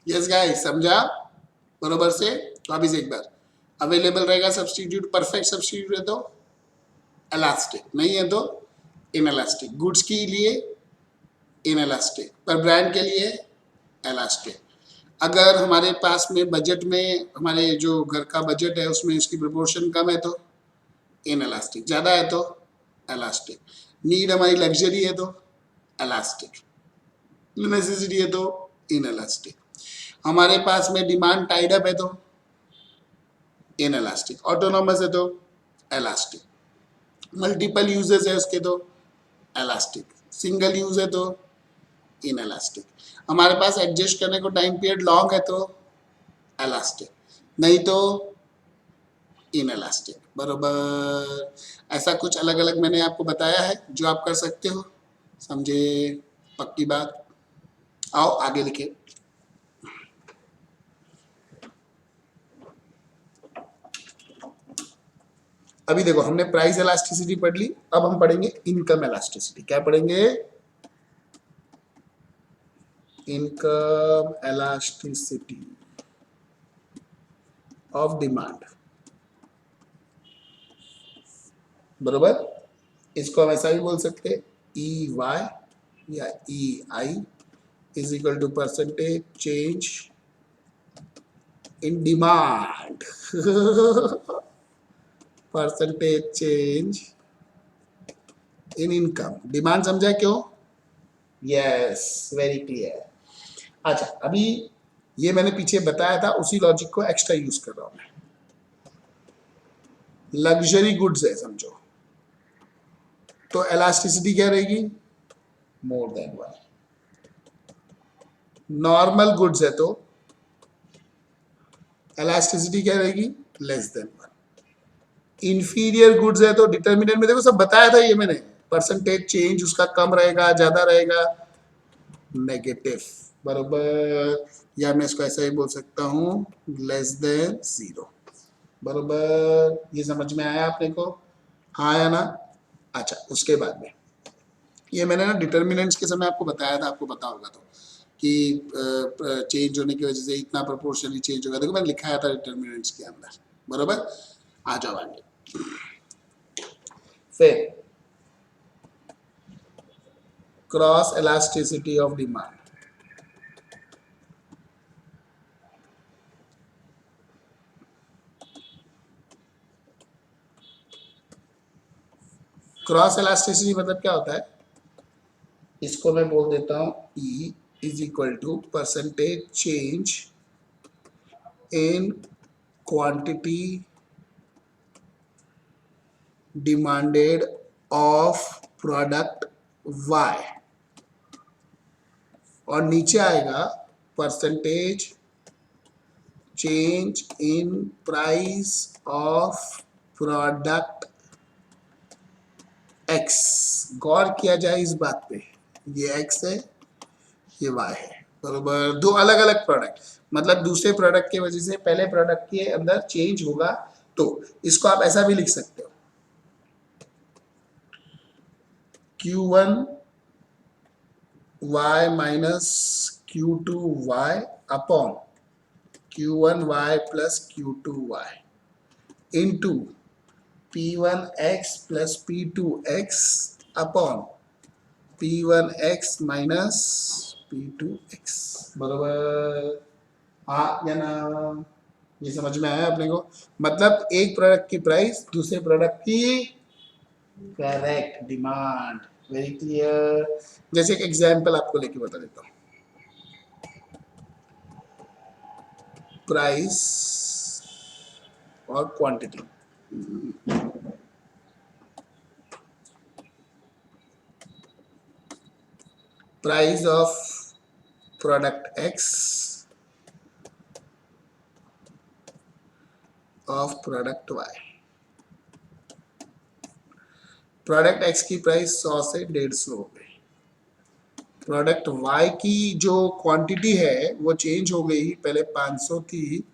Yes guys, समझा बरोबर से? वापिस एक बार, अवेलेबल रहेगा सब्स्टिट्यूट, परफेक्ट सब्स्टिट्यूट है तो इलास्टिक, नहीं है तो इनइलास्टिक। गुड्स के लिए इनइलास्टिक, पर ब्रांड के लिए इलास्टिक। अगर हमारे पास में बजट में, हमारे जो घर का बजट है उसमें इसकी प्रोपोर्शन कम है तो इनइलास्टिक, ज़्यादा है तो इलास्टिक। नीड हमारी लग्जरी है तो इलास्टिक, नेसेसिटी है तो इनइलास्टिक। हमारे पास में डिमांड टाइड अप है तो इनइलास्टिक। ऑटोनोमस है तो इलास्टिक। मल्टीपल यूजेस है उसके तो इलास्टिक। सिंगल यूज है तो इनइलास्टिक। हमारे पास एडजस्ट करने को टाइम पीरियड लॉन्ग है तो इलास्टिक, नहीं तो इनइलास्टिक। बरोबर, ऐसा कुछ अलग अलग मैंने आपको बताया है जो आप कर सकते हो। समझे? पक्की बात। आओ आगे लिखे। अभी देखो, हमने प्राइस इलास्टिसिटी पढ़ ली, अब हम पढ़ेंगे इनकम इलास्टिसिटी। क्या पढ़ेंगे? Income elasticity of demand. बरोबर, इसको हम ऐसा भी बोल सकते हैं, ई वाई या E I is equal to percentage change in demand. Percentage change in income. Demand समझा क्यों? Yes, very clear. अच्छा, अभी ये मैंने पीछे बताया था, उसी लॉजिक को एक्स्ट्रा यूज कर रहा हूं मैं। लग्जरी गुड्स है समझो, तो इलास्टिसिटी क्या रहेगी? More than one. Normal goods है तो इलास्टिसिटी क्या रहेगी? Less than one. Inferior goods है तो डिटर्मिनेंट में देखो सब बताया था ये मैंने, परसेंटेज चेंज उसका कम रहेगा, ज्यादा रहेगा, नेगेटिव। बरोबर, या मैं इसको ऐसा ही बोल सकता हूं, लेस देन जीरो। बरोबर, ये समझ में आया आपने को? हाँ या ना? अच्छा, उसके बाद में ये मैंने ना डिटर्मिनेंट्स के समय आपको बताया था, आपको पता होगा तो, कि चेंज होने की वजह से इतना प्रोपोर्शनली चेंज होगा। देखो मैंने लिखाया था डिटर्मिनेंट्स के अंदर। बरोबर, आ जाओ आगे। फिर cross elasticity of demand. Cross elasticity मतलब क्या होता है? इसको मैं बोल देता हूं E is equal to percentage change in quantity demanded of product Y, और नीचे आएगा percentage change in price of product X। गौर किया जाए इस बात पे, ये X है, ये Y है। बरोबर, दो अलग अलग प्रोडक्ट, मतलब दूसरे प्रोडक्ट की वजह से पहले प्रोडक्ट के अंदर चेंज होगा, तो इसको आप ऐसा भी लिख सकते हो, Q1 Y minus Q2 Y upon Q1 Y plus Q2 Y into P1X plus P2X upon P1X minus P2X। बरोबर, हाँ या ना? ये समझ में आया अपने को? मतलब एक प्रोडक्ट की प्राइस दूसरे प्रोडक्ट की करेक्ट डिमांड। Very clear. जैसे एक एग्जांपल आपको लेके बता देता हूँ, प्राइस और quantity. Price of product x of product y. Product x की प्राइस 100 से 150 हो गई, प्रोडक्ट वाई की जो क्वांटिटी है वो चेंज हो गई, पहले 500 थी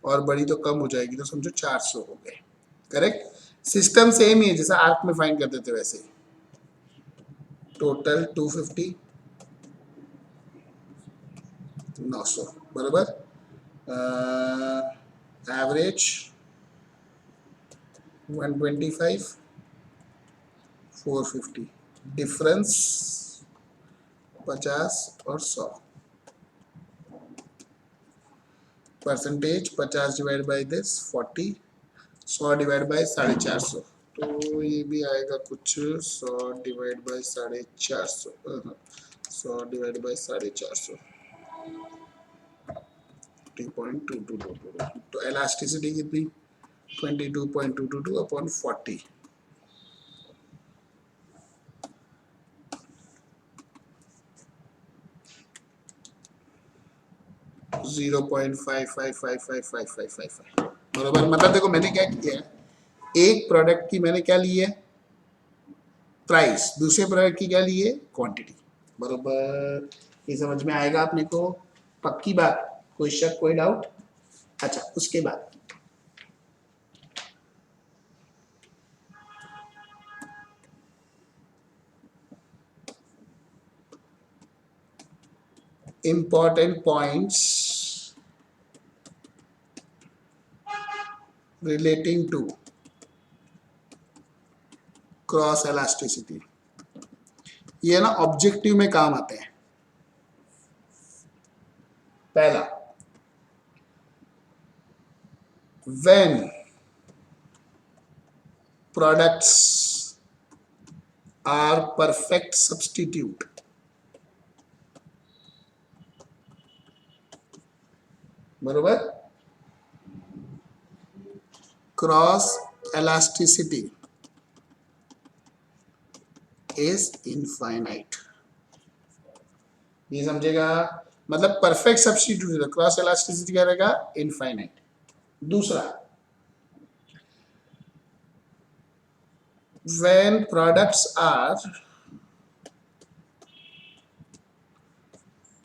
और बड़ी तो कम हो जाएगी, तो समझो 400 हो गए। करेक्ट, सिस्टम सेम ही है जैसा आर्क में फाइंड करते थे वैसे ही। टोटल 250 900 बराबर. एवरेज 125 450, डिफरेंस 50 और 100. Percentage 50 divide by this 40, 100 divide by 450. तो ये भी आएगा कुछ 100 डिवाइड बाई 450, 100 डिवाइड बाई 450, 20.2222. तो इलास्टिसिटी कितनी 22.222 अपॉन 40. 0.555555 बराबर. मतलब देखो मैंने क्या किया है, एक प्रोडक्ट की मैंने क्या ली है प्राइस, दूसरे प्रोडक्ट की क्या ली है क्वांटिटी. बराबर. ये समझ में आएगा अपने को, पक्की बात, कोई शक कोई डाउट. अच्छा उसके बाद important points relating to cross elasticity. ये ना ऑब्जेक्टिव में काम आते हैं. पहला, when products are perfect substitute, बरोबर, क्रॉस elasticity is infinite. ये समझेगा, मतलब परफेक्ट सब्स्टिट्यूट, क्रॉस elasticity क्या रहेगा इनफाइनाइट. दूसरा, when products are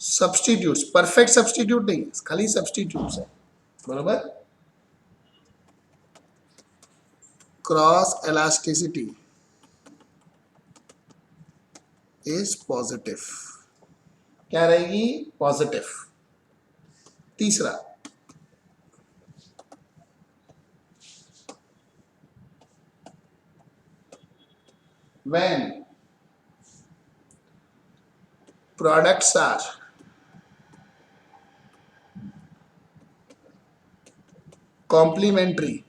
substitutes, perfect substitute नहीं है, खाली substitutes है, बरोबर. Cross elasticity is positive. क्या रहेगी पॉजिटिव. तीसरा, when products are complementary,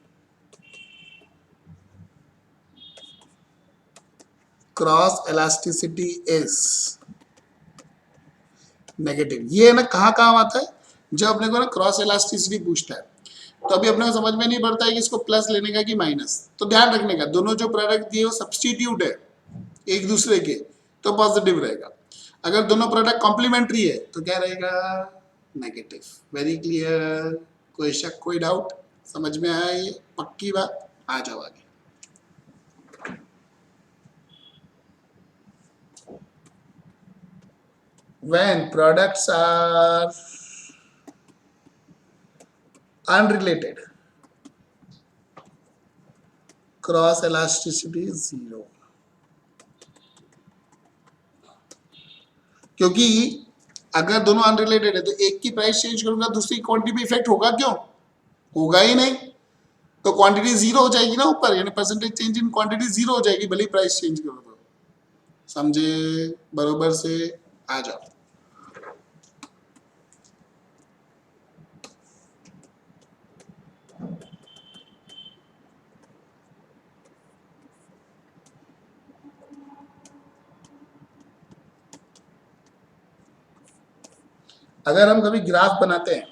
cross elasticity is negative. ये ना कहाँ काम आता है, जब अपने को ना क्रॉस elasticity पूछता है तो अभी अपने को समझ में नहीं पड़ता है कि इसको प्लस लेने का कि माइनस. तो ध्यान रखने का, दोनों जो प्रोडक्ट दिए वो सब्स्टिट्यूट है एक दूसरे के, तो पॉजिटिव रहेगा. अगर दोनों प्रोडक्ट कॉम्प्लीमेंट्री है तो क्या रहेगा नेगेटिव. वेरी क्लियर, कोई शक कोई डाउट, समझ में आया ये पक्की बात. आ जाओ आगे. when products are unrelated, cross elasticity is 0. क्योंकि अगर दोनों अनरिलेटेड है तो एक की प्राइस चेंज करूंगा दूसरी क्वांटिटी पे इफेक्ट होगा क्यों, होगा ही नहीं. तो क्वांटिटी जीरो हो जाएगी ना ऊपर, यानी percentage change in quantity zero हो जाएगी भले प्राइस चेंज करो. तो समझे बरोबर से. आ जाओ. अगर हम कभी ग्राफ बनाते हैं,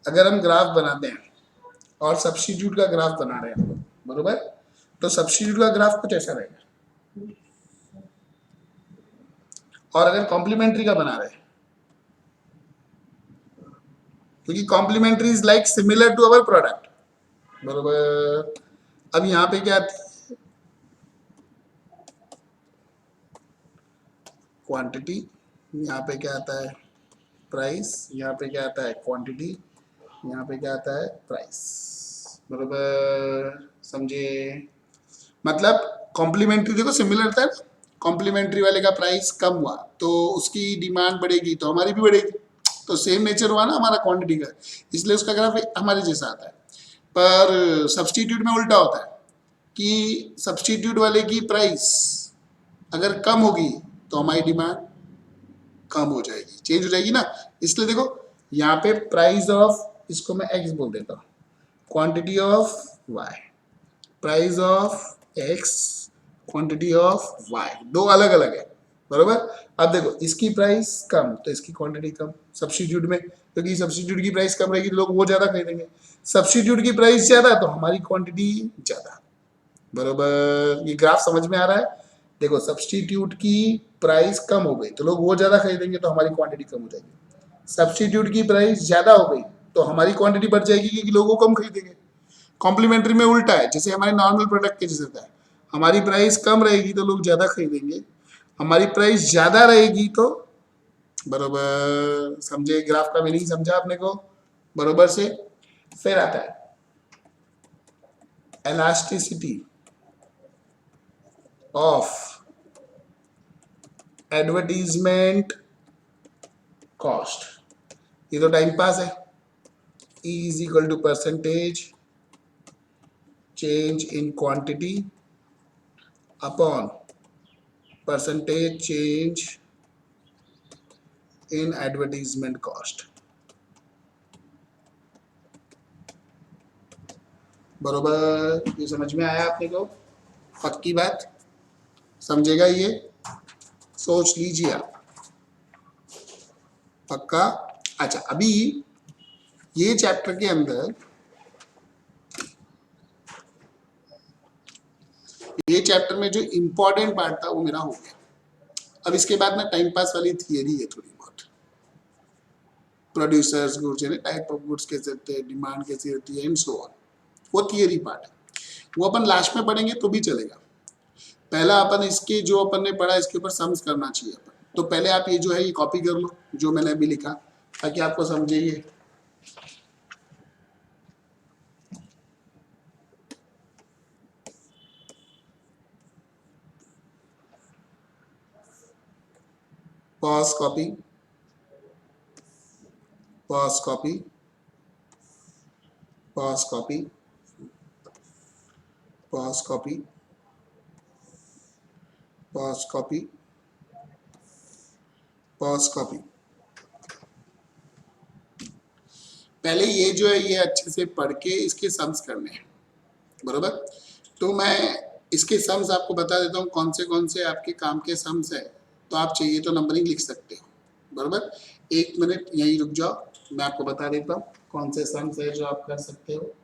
अगर हम ग्राफ बनाते हैं और सब्स्टिट्यूट का ग्राफ बना रहे हैं बरोबर, तो सब्स्टिट्यूट का ग्राफ कुछ ऐसा रहेगा. और अगर कॉम्प्लीमेंट्री का बना रहे हैं, क्योंकि complementary is like similar to our product, बरोबर. अब यहाँ पे क्या आती है, क्वांटिटी, यहाँ पे क्या आता है प्राइस, यहाँ पे क्या आता है क्वांटिटी, यहाँ पे क्या आता है प्राइस। बरोबर समझे? मतलब कॉम्प्लीमेंट्री देखो सिमिलर था, कॉम्प्लीमेंट्री वाले का प्राइस कम हुआ तो उसकी डिमांड बढ़ेगी तो हमारी भी बढ़ेगी, तो सेम नेचर हुआ ना हमारा क्वांटिटी का, इसलिए उसका ग्राफ हमारे जैसा आता है। पर सब्सटीट्यूट में उल्टा होता है कि सब्सटीट्यूट वाले की प्राइस अगर कम होगी तो हमारी डिमांड कम हो जाएगी, चेंज हो जाएगी ना। इसलिए देखो यहाँ पे प्राइस ऑफ, इसको मैं एक्स बोल देता हूँ, quantity of Y, price of X, quantity of Y, दो अलग अलग है। बरोबर, अब देखो इसकी प्राइस कम तो इसकी क्वांटिटी कम सब्स्टिट्यूट में, क्योंकि सब्स्टिट्यूट की प्राइस कम रहेगी तो लोग वो ज्यादा खरीदेंगे, सब्स्टिट्यूट की प्राइस ज्यादा तो हमारी क्वांटिटी ज्यादा। बरोबर, ये ग्राफ समझ में आ रहा है? देखो सब्स्टिट्यूट की प्राइस कम हो गई तो लोग वो ज्यादा खरीदेंगे तो हमारी क्वांटिटी कम हो जाएगी, सब्स्टिट्यूट की प्राइस ज्यादा हो गई तो हमारी क्वांटिटी बढ़ जाएगी क्योंकि लोग वो कम खरीदेंगे। कॉम्प्लीमेंट्री में उल्टा है, जैसे हमारे नॉर्मल प्रोडक्ट के जैसे होता है, हमारी प्राइस कम रहेगी तो लोग ज्यादा खरीदेंगे, हमारी प्राइस ज्यादा रहेगी तो, बरोबर समझे? ग्राफ का मीनिंग समझा आपने को बरोबर से? फिर आता है elasticity of advertisement cost, ये तो टाइम पास है, E is equal to percentage change in quantity upon percentage change in advertisement cost। बरोबर, ये समझ में आया आपने को? पक्की बात, समझेगा ये, सोच लीजिए आप, पक्का? अच्छा, अभी ये चैप्टर के अंदर, ये चैप्टर में जो इंपॉर्टेंट पार्ट था वो मेरा हो गया। अब इसके बाद में टाइम पास वाली थियरी है थोड़ी बहुत, प्रोड्यूसर्स गुड्स यानी टाइप ऑफ गुड्स कैसे होते हैं, डिमांड कैसी होती है एंड सो ऑन, वो थियरी पार्ट है, वो अपन लास्ट में पढ़ेंगे तो भी चलेगा। पहला अपन इसके जो अपन ने पढ़ा इसके ऊपर सम्स करना चाहिए अपन, तो पहले आप ये जो है ये कॉपी कर लो जो मैंने अभी लिखा ताकि आपको समझे ये। Pause copy, pause copy, pause copy, pause copy, pause copy, pause copy. पहले ये जो है ये अच्छे से पढ़ के इसके सम्स करने हैं, बरोबर? तो मैं इसके सम्स आपको बता देता हूँ कौन से आपके काम के सम्स है, तो आप चाहिए तो नंबरिंग लिख सकते हो, बरोबर? एक मिनट यहीं रुक जाओ, मैं आपको बता देता हूँ कौन से सम्स है जो आप कर सकते हो।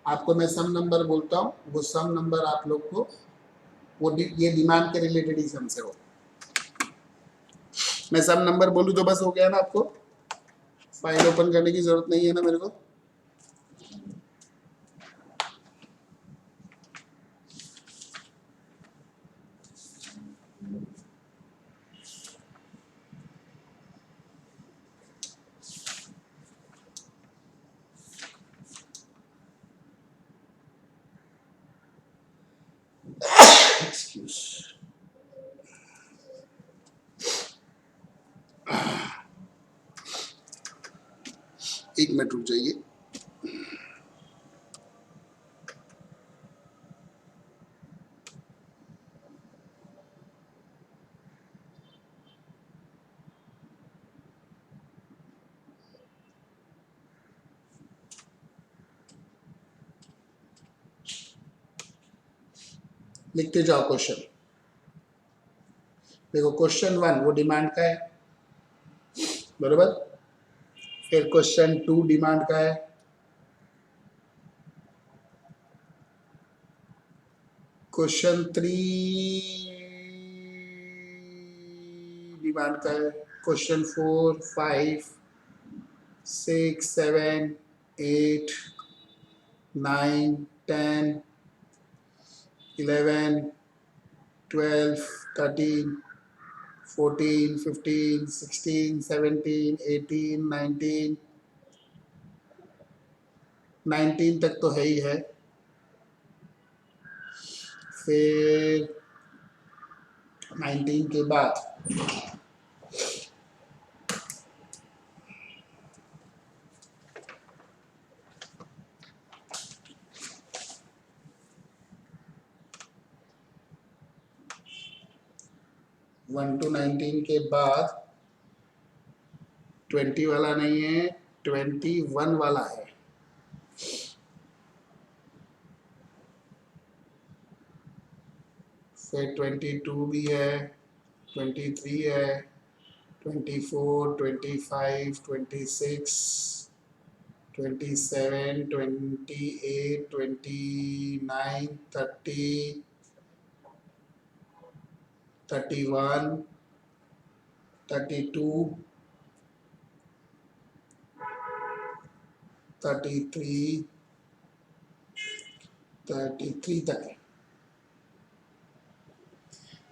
आपको मैं सम नंबर बोलता हूँ, वो सम नंबर आप लोग को वो ये डिमांड के रिलेटेड ही सम्स है वो। मैं सम नंबर बोलूँ तो बस हो गया ना, आपको फाइल ओपन करने की जरूरत नहीं है ना मेरे को। एक्सक्यूज, एक मिनट रुक जाइए। लिखते जाओ क्वेश्चन। देखो क्वेश्चन 1 वो डिमांड का है, बरोबर? फिर क्वेश्चन 2 डिमांड का है, क्वेश्चन 3 डिमांड कर, क्वेश्चन 4, 5, 6, 7, 8, 9, 10, 11, 12, 13, 14, 15, 16, 17, 18, 19, 19 तक तो है ही है। फिर 19 के बाद 1 to 19 के बाद 20 वाला नहीं है, 21 वाला है। फिर 22 भी है, 23 है, 24, 25, 26, 27, 28, 29, 30, 31, 32, 33, 33 तक है।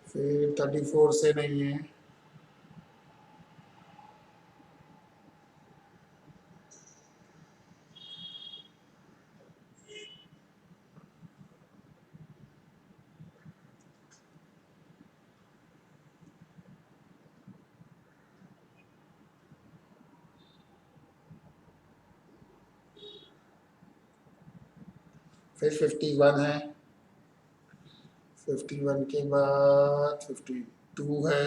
फिर 34 से नहीं है। फिर 51 है, 51 के बाद 52 है,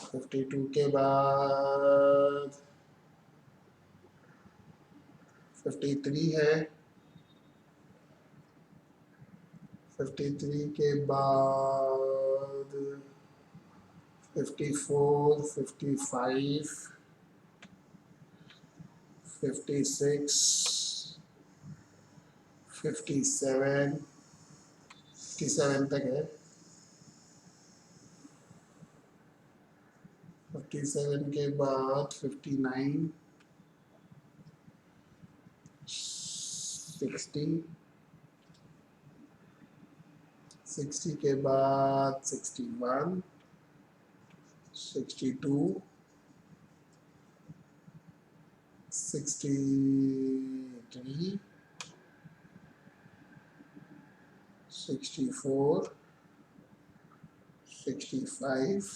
52 के बाद 53 है, 53 के बाद 54, 55, 56, 57, 57 तक है। 57 के बाद 59, 60, 60 के बाद 61, 62, 63, 64, 65,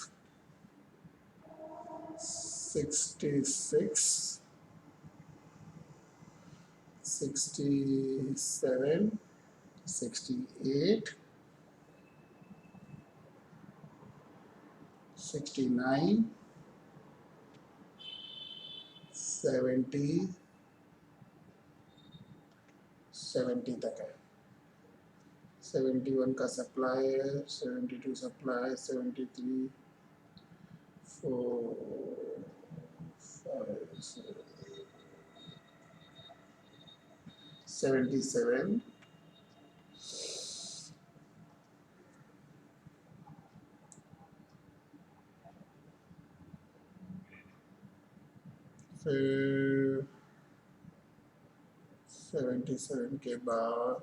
66, 67, 68, 69, 70, 70 तक है। 71 का सप्लाई है, 72 सप्लाई, 73, 4, 5, 77, फिर 77 के बाद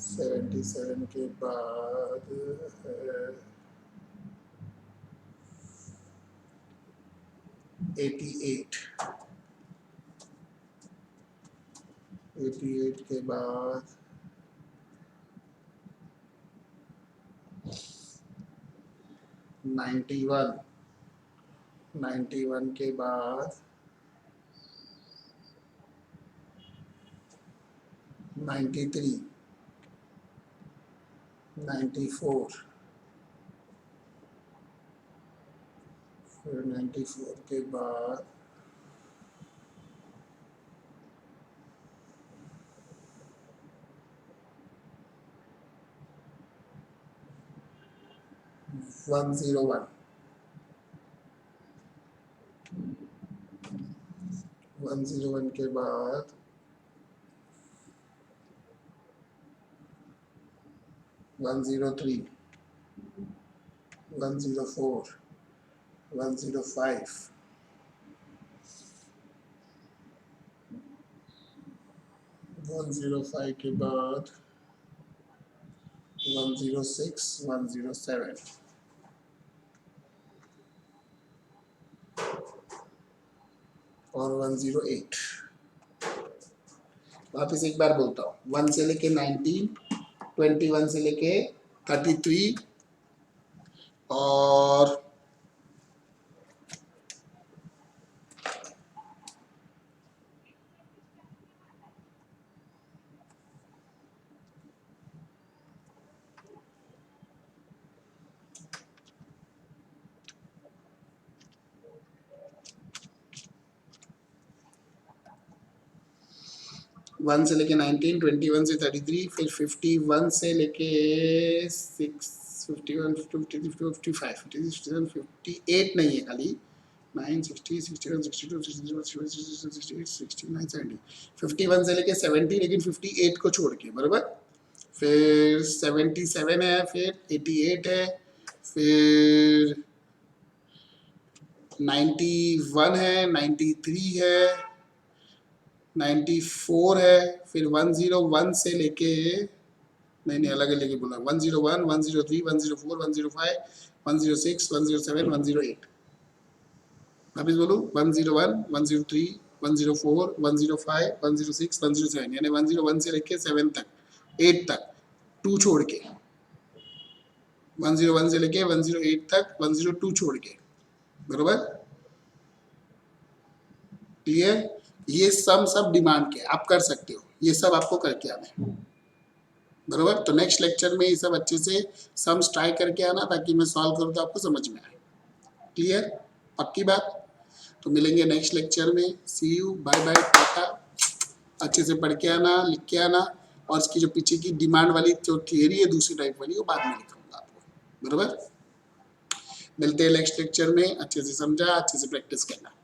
77 के बाद 88, 88 के बाद 91, 91 के बाद 93, 94, फिर 94 के बाद 101, 101 के बाद 103, 104, 105, 105 के बाद 106, 107, और 108। वापिस एक बार बोलता हूँ, 1 से लेके 19, 21 से लेके 33 और 1 से लेके 19, 21 से 33, फिर 51 से लेके 6, 51, 53, 55, 57, 58 नहीं है खाली, 9, 60, 61, 62, 63, 68, 69, 70, 51 से लेके 70, लेकिन 58 को छोड़ के, बराबर। फिर 77 है, फिर 88 है, फिर 91 है, 93 है, 94 है, फिर 101 से लेके, नहीं अलग लेके बोला, 101, 103, 104, 105, 106, 107, 108। वापिस बोलूँ, 101, 103, 104, 105, 106, 107, यानी 101 से लेके 7 तक, 8 तक, 2 छोड़ के, 101 से लेके 108 तक, 102 छोड़ के, बरोबर। क्लियर? ये सब डिमांड के आप कर सकते हो, ये सब आपको करके आना है, बरोबर। तो नेक्स्ट लेक्चर में ये सब अच्छे से सम्स ट्राई करके आना, ताकि मैं सॉल्व करूँ तो आपको समझ में आए। क्लियर? पक्की बात। तो मिलेंगे नेक्स्ट लेक्चर में। सी यू, बाय बाय, टाटा। अच्छे से पढ़ के आना, लिख के आना, और इसकी जो पीछे की डिमांड वाली जो थियरी है दूसरी टाइप वाली, वो बाद में लिखूंगा आपको, बरोबर। मिलते हैं नेक्स्ट लेक्चर में। अच्छे से समझा, अच्छे से प्रैक्टिस करना।